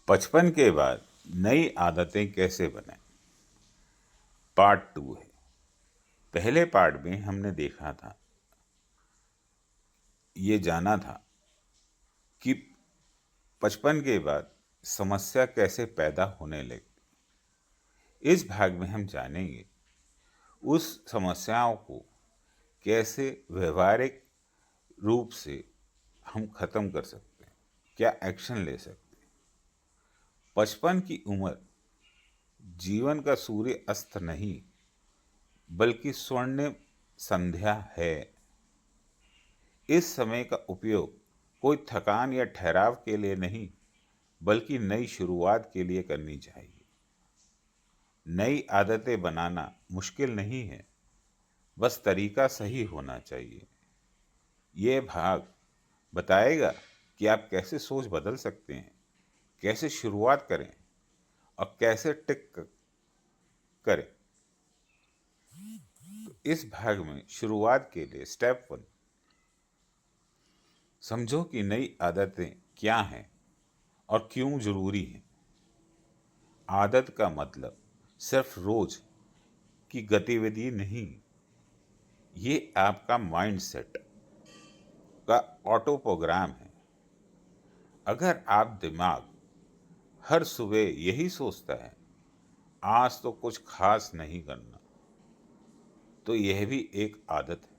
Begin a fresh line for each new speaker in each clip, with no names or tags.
बचपन के बाद नई आदतें कैसे बनें। पार्ट 2 है। पहले पार्ट में हमने देखा था, ये जाना था कि बचपन के बाद समस्या कैसे पैदा होने लगी। इस भाग में हम जानेंगे उस समस्याओं को कैसे व्यवहारिक रूप से हम खत्म कर सकते हैं, क्या एक्शन ले सकते हैं। बचपन की उम्र जीवन का सूर्य अस्त नहीं बल्कि स्वर्णिम संध्या है। इस समय का उपयोग कोई थकान या ठहराव के लिए नहीं बल्कि नई शुरुआत के लिए करनी चाहिए। नई आदतें बनाना मुश्किल नहीं है, बस तरीका सही होना चाहिए। ये भाग बताएगा कि आप कैसे सोच बदल सकते हैं, कैसे शुरुआत करें और कैसे टिक करें। तो इस भाग में शुरुआत के लिए स्टेप 1, समझो कि नई आदतें क्या हैं और क्यों जरूरी हैं। आदत का मतलब सिर्फ रोज की गतिविधि नहीं, ये आपका माइंडसेट का ऑटो प्रोग्राम है। अगर आप दिमाग हर सुबह यही सोचता है, आज तो कुछ खास नहीं करना, तो यह भी एक आदत है।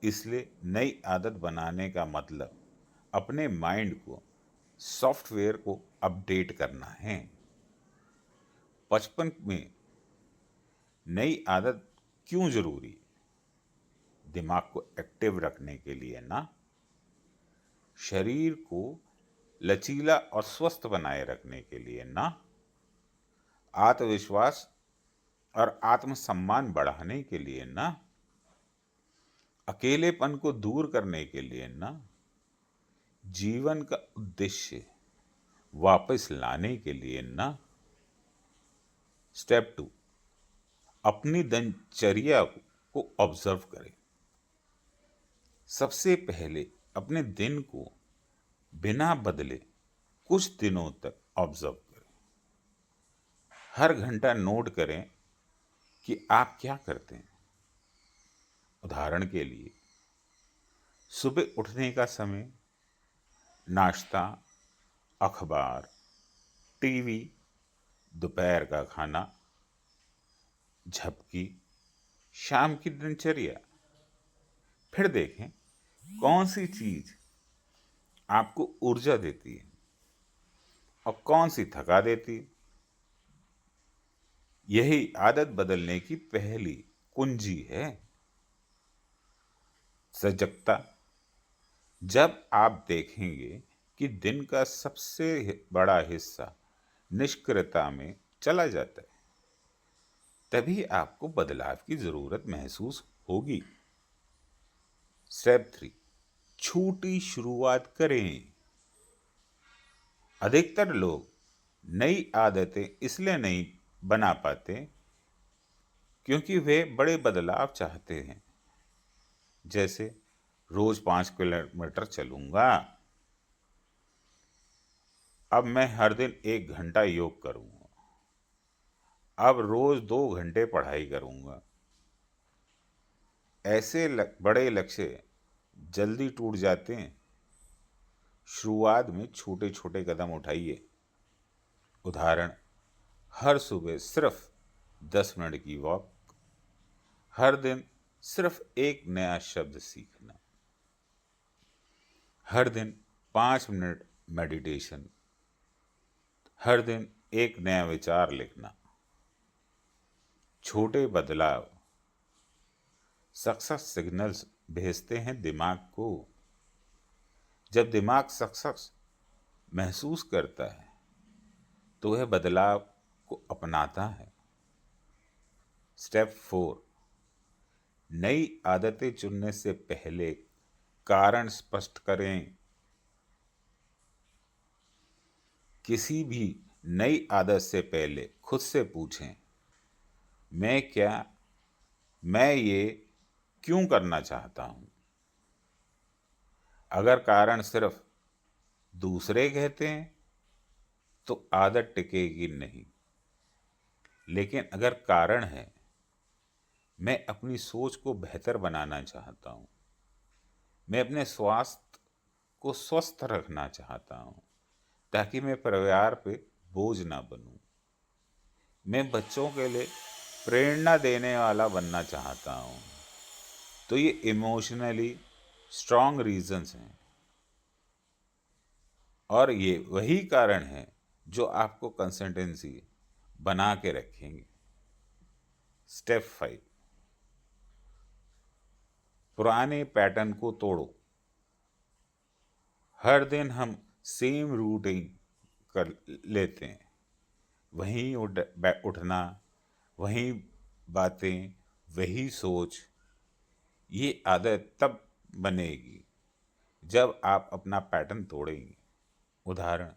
इसलिए नई आदत बनाने का मतलब अपने माइंड को, सॉफ्टवेयर को अपडेट करना है। बचपन में नई आदत क्यों जरूरी है? दिमाग को एक्टिव रखने के लिए ना, शरीर को लचीला और स्वस्थ बनाए रखने के लिए ना, आत्मविश्वास और आत्मसम्मान बढ़ाने के लिए ना, अकेलेपन को दूर करने के लिए ना, जीवन का उद्देश्य वापस लाने के लिए ना। स्टेप 2, अपनी दिनचर्या को ऑब्जर्व करें। सबसे पहले अपने दिन को बिना बदले कुछ दिनों तक ऑब्जर्व करें। हर घंटा नोट करें कि आप क्या करते हैं। उदाहरण के लिए, सुबह उठने का समय, नाश्ता, अखबार, टीवी, दोपहर का खाना, झपकी, शाम की दिनचर्या। फिर देखें कौन सी चीज आपको ऊर्जा देती है और कौन सी थका देती है। यही आदत बदलने की पहली कुंजी है। सजगता, जब आप देखेंगे कि दिन का सबसे बड़ा हिस्सा निष्क्रियता में चला जाता है, तभी आपको बदलाव की जरूरत महसूस होगी। स्टेप 3, छोटी शुरुआत करें। अधिकतर लोग नई आदतें इसलिए नहीं बना पाते क्योंकि वे बड़े बदलाव चाहते हैं, जैसे रोज 5 किलोमीटर चलूंगा, अब मैं हर दिन 1 घंटा योग करूंगा, अब रोज 2 घंटे पढ़ाई करूंगा। ऐसे बड़े लक्ष्य जल्दी टूट जाते हैं। शुरुआत में छोटे छोटे कदम उठाइए। उदाहरण, हर सुबह सिर्फ 10 मिनट की वॉक, हर दिन सिर्फ एक नया शब्द सीखना, हर दिन 5 मिनट मेडिटेशन, हर दिन एक नया विचार लिखना। छोटे बदलाव सक्सेस सिग्नल्स भेजते हैं दिमाग को। जब दिमाग सक्सेस महसूस करता है तो वह बदलाव को अपनाता है। स्टेप 4, नई आदतें चुनने से पहले कारण स्पष्ट करें। किसी भी नई आदत से पहले खुद से पूछें, मैं ये क्यों करना चाहता हूं। अगर कारण सिर्फ दूसरे कहते हैं तो आदत टिकेगी नहीं। लेकिन अगर कारण है, मैं अपनी सोच को बेहतर बनाना चाहता हूँ, मैं अपने स्वास्थ्य को स्वस्थ रखना चाहता हूँ, ताकि मैं परिवार पे बोझ ना बनूं, मैं बच्चों के लिए प्रेरणा देने वाला बनना चाहता हूँ, तो ये इमोशनली स्ट्रांग रीजंस हैं। और ये वही कारण है जो आपको कंसिस्टेंसी बना के रखेंगे। स्टेप 5, पुराने पैटर्न को तोड़ो। हर दिन हम सेम रूटीन कर लेते हैं, वहीं उठना, वहीं बातें, वही सोच। ये आदत तब बनेगी जब आप अपना पैटर्न तोड़ेंगे। उदाहरण,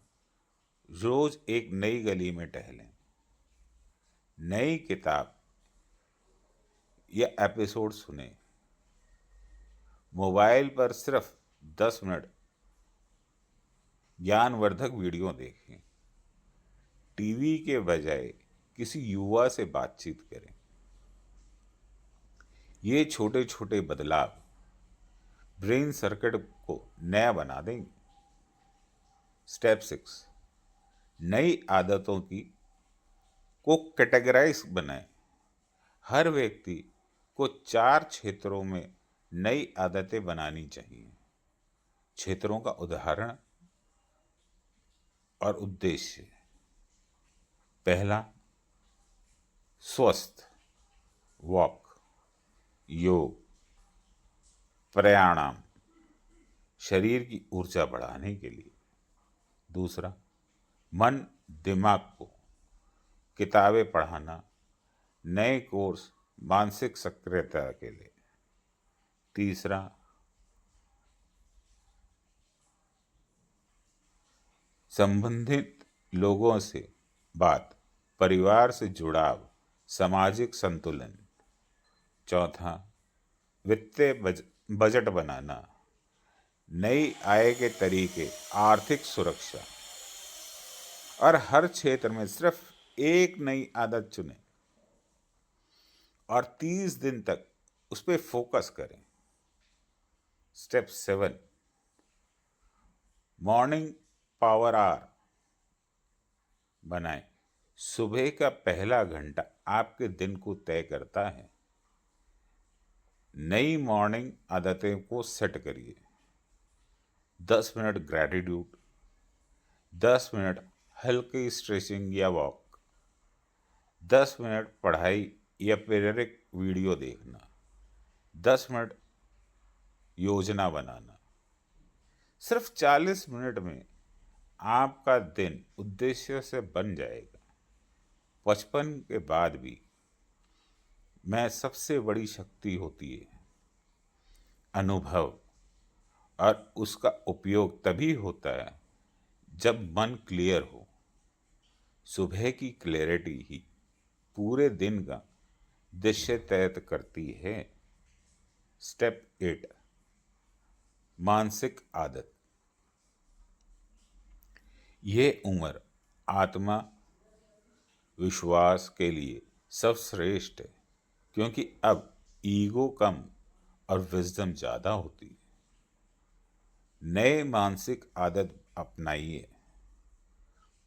रोज एक नई गली में टहलें, नई किताब या एपिसोड सुने, मोबाइल पर सिर्फ 10 मिनट ज्ञानवर्धक वीडियो देखें, टीवी के बजाय किसी युवा से बातचीत करें। ये छोटे छोटे बदलाव ब्रेन सर्किट को नया बना देंगे। स्टेप 6, नई आदतों की को कैटेगराइज बनाएं। हर व्यक्ति को 4 क्षेत्रों में नई आदतें बनानी चाहिए। क्षेत्रों का उदाहरण और उद्देश्य। पहला, स्वस्थ, वॉक, योग, प्राणायाम, शरीर की ऊर्जा बढ़ाने के लिए। दूसरा, मन दिमाग को, किताबें पढ़ाना, नए कोर्स, मानसिक सक्रियता के लिए। तीसरा, संबंधित लोगों से बात, परिवार से जुड़ाव, सामाजिक संतुलन। चौथा, वित्तीय बजट बनाना, नई आय के तरीके, आर्थिक सुरक्षा। और हर क्षेत्र में सिर्फ एक नई आदत चुनें और 30 दिन तक उस पर फोकस करें। स्टेप 7, मॉर्निंग पावर आवर बनाएं। सुबह का पहला घंटा आपके दिन को तय करता है। नई मॉर्निंग आदतें को सेट करिए। 10 मिनट ग्रैटिट्यूड, 10 मिनट हल्की स्ट्रेचिंग या वॉक, 10 मिनट पढ़ाई या प्रेरक वीडियो देखना, 10 मिनट योजना बनाना। सिर्फ 40 मिनट में आपका दिन उद्देश्य से बन जाएगा। 55 के बाद भी मैं सबसे बड़ी शक्ति होती है अनुभव, और उसका उपयोग तभी होता है जब मन क्लियर हो। सुबह की क्लैरिटी ही पूरे दिन का दिशा तय करती है। स्टेप 8, मानसिक आदत। ये उम्र आत्मा विश्वास के लिए सर्वश्रेष्ठ है, क्योंकि अब ईगो कम और विजडम ज़्यादा होती है। नए मानसिक आदत अपनाइए।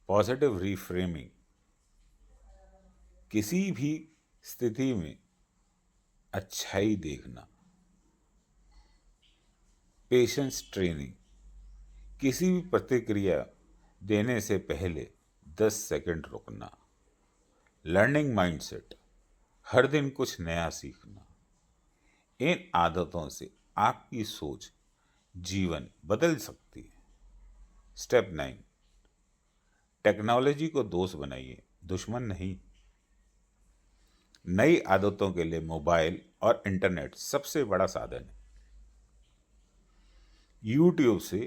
पॉजिटिव रिफ्रेमिंग, किसी भी स्थिति में अच्छाई देखना। पेशेंस ट्रेनिंग, किसी भी प्रतिक्रिया देने से पहले 10 सेकंड रुकना। लर्निंग माइंडसेट, हर दिन कुछ नया सीखना। इन आदतों से आपकी सोच, जीवन बदल सकती है। स्टेप 9, टेक्नोलॉजी को दोस्त बनाइए, दुश्मन नहीं। नई आदतों के लिए मोबाइल और इंटरनेट सबसे बड़ा साधन है। यूट्यूब से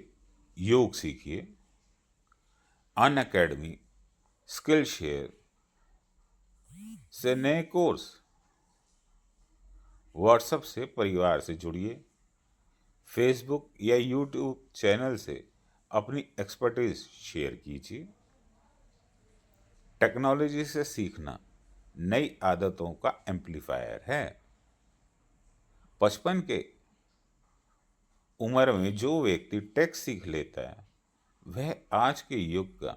योग सीखिए, अन अकेडमी, स्किल शेयर से नए कोर्स, व्हाट्सएप से परिवार से जुड़िए, फेसबुक या यूट्यूब चैनल से अपनी एक्सपर्टीज शेयर कीजिए। टेक्नोलॉजी से सीखना नई आदतों का एम्पलीफायर है। 55 के उम्र में जो व्यक्ति टेक सीख लेता है वह आज के युग का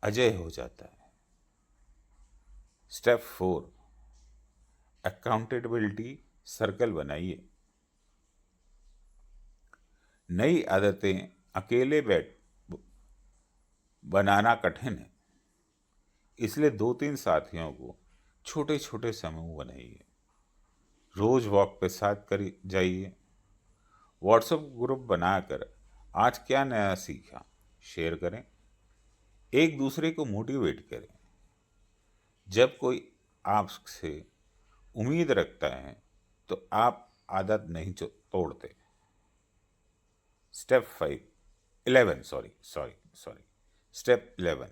अजय हो जाता है। स्टेप 4, अकाउंटेबिलिटी सर्कल बनाइए। नई आदतें अकेले बैठ बनाना कठिन है, इसलिए 2-3 साथियों को छोटे छोटे समूह बनाइए। रोज वॉक पे साथ कर जाइए। व्हाट्सएप ग्रुप बनाकर आज क्या नया सीखा शेयर करें। एक दूसरे को मोटिवेट करें। जब कोई आपसे उम्मीद रखता है तो आप आदत नहीं तोड़ते। स्टेप 5 11 सॉरी स्टेप 11,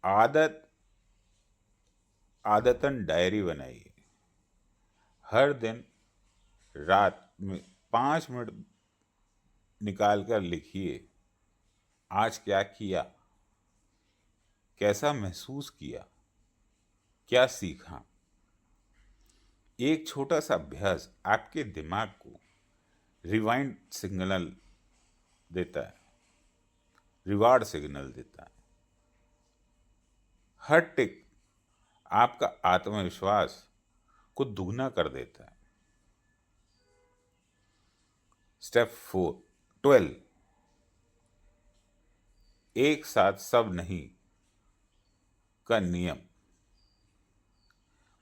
आदत आदतन डायरी बनाइए। हर दिन रात में 5 मिनट निकाल कर लिखिए, आज क्या किया, कैसा महसूस किया, क्या सीखा। एक छोटा सा अभ्यास आपके दिमाग को रिवाइंड सिग्नल देता है, रिवार्ड सिग्नल देता है। हर टिक आपका आत्मविश्वास को दुगना कर देता है। स्टेप 12, एक साथ सब नहीं का नियम।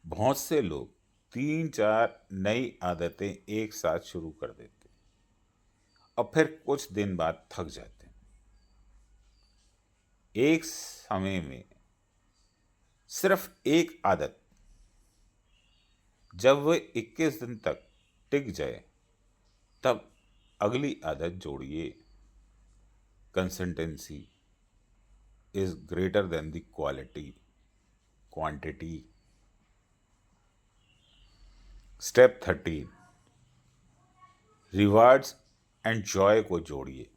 बहुत से लोग 3-4 नई आदतें एक साथ शुरू कर देते हैं और फिर कुछ दिन बाद थक जाते हैं। एक समय में सिर्फ एक आदत जब वह 21 दिन तक टिक जाए तब अगली आदत जोड़िए। Consistency is greater than the quantity. Step 13, rewards and Joy को जोड़िए।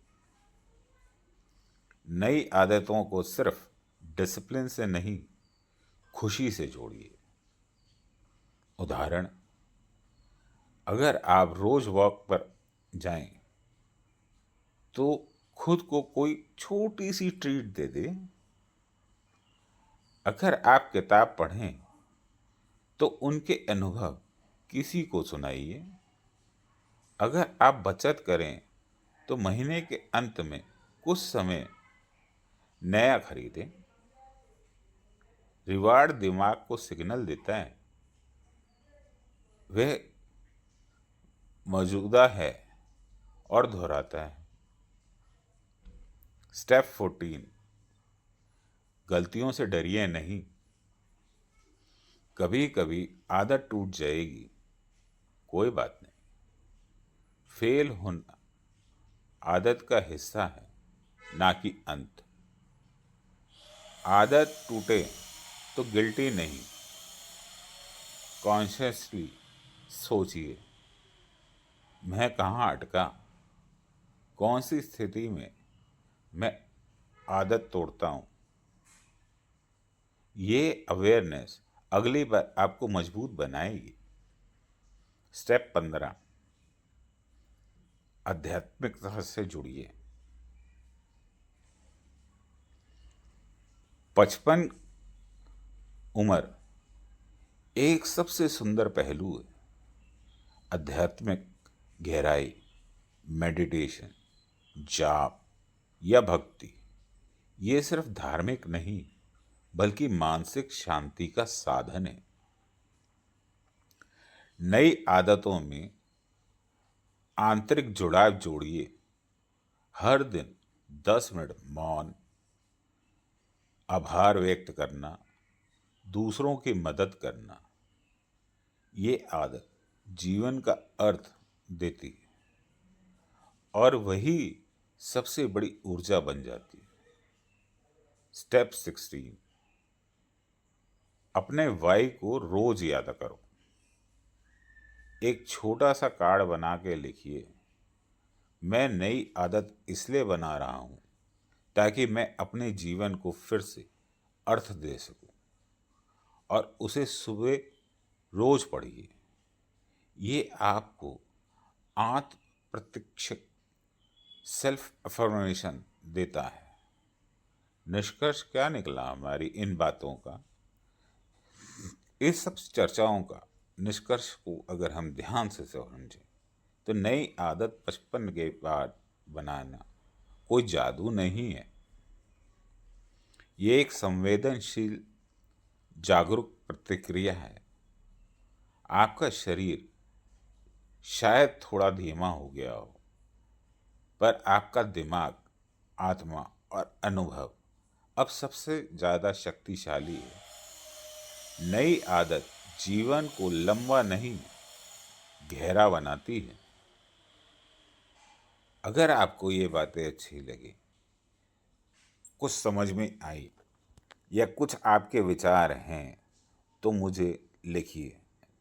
नई आदतों को सिर्फ डिसिप्लिन से नहीं, खुशी से जोड़िए। उदाहरण, अगर आप रोज वॉक पर जाएं तो खुद को कोई छोटी सी ट्रीट दे दें। अगर आप किताब पढ़ें तो उनके अनुभव किसी को सुनाइए। अगर आप बचत करें तो महीने के अंत में कुछ समय नया खरीदें। रिवार्ड दिमाग को सिग्नल देता है वह मौजूदा है और दोहराता है। स्टेप 14, गलतियों से डरिए नहीं। कभी कभी आदत टूट जाएगी, कोई बात नहीं। फेल होना आदत का हिस्सा है, ना कि अंत। आदत टूटे तो गिल्टी नहीं, कॉन्शियसली सोचिए, मैं कहाँ अटका, कौन सी स्थिति में मैं आदत तोड़ता हूँ। ये अवेयरनेस अगली बार आपको मजबूत बनाएगी। स्टेप 15, आध्यात्मिकता से जुड़िए। 55 उम्र एक सबसे सुंदर पहलू है। आध्यात्मिक गहराई, मेडिटेशन, जाप या भक्ति, ये सिर्फ धार्मिक नहीं बल्कि मानसिक शांति का साधन है। नई आदतों में आंतरिक जुड़ाव जोड़िए। हर दिन 10 मिनट मौन, आभार व्यक्त करना, दूसरों की मदद करना, ये आदत जीवन का अर्थ देती है और वही सबसे बड़ी ऊर्जा बन जाती है। स्टेप 16, अपने वाई को रोज याद करो। एक छोटा सा कार्ड बना के लिखिए, मैं नई आदत इसलिए बना रहा हूं ताकि मैं अपने जीवन को फिर से अर्थ दे सकूं। और उसे सुबह रोज पढ़िए। ये आपको आत्म प्रत्यक्ष सेल्फ अफर्मेशन देता है। निष्कर्ष क्या निकला हमारी इन बातों का? इस सब चर्चाओं का निष्कर्ष को अगर हम ध्यान से समझें तो नई आदत 55 के बाद बनाना कोई जादू नहीं है। ये एक संवेदनशील जागरूक प्रतिक्रिया है। आपका शरीर शायद थोड़ा धीमा हो गया हो, पर आपका दिमाग, आत्मा और अनुभव अब सबसे ज्यादा शक्तिशाली है। नई आदत जीवन को लंबा नहीं, गहरा बनाती है। अगर आपको ये बातें अच्छी लगी, कुछ समझ में आई या कुछ आपके विचार हैं तो मुझे लिखिए,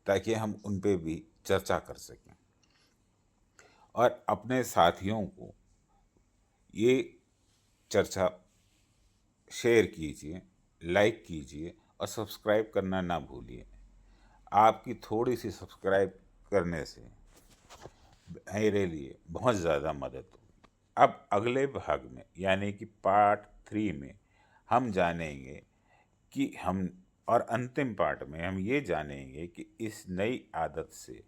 ताकि हम उन पे भी चर्चा कर सकें। और अपने साथियों को ये चर्चा शेयर कीजिए, लाइक कीजिए और सब्सक्राइब करना ना भूलिए। आपकी थोड़ी सी सब्सक्राइब करने से मेरे लिए बहुत ज़्यादा मदद होगी। अब अगले भाग में यानी कि पार्ट 3 में हम जानेंगे कि हम और अंतिम पार्ट में हम ये जानेंगे कि इस नई आदत से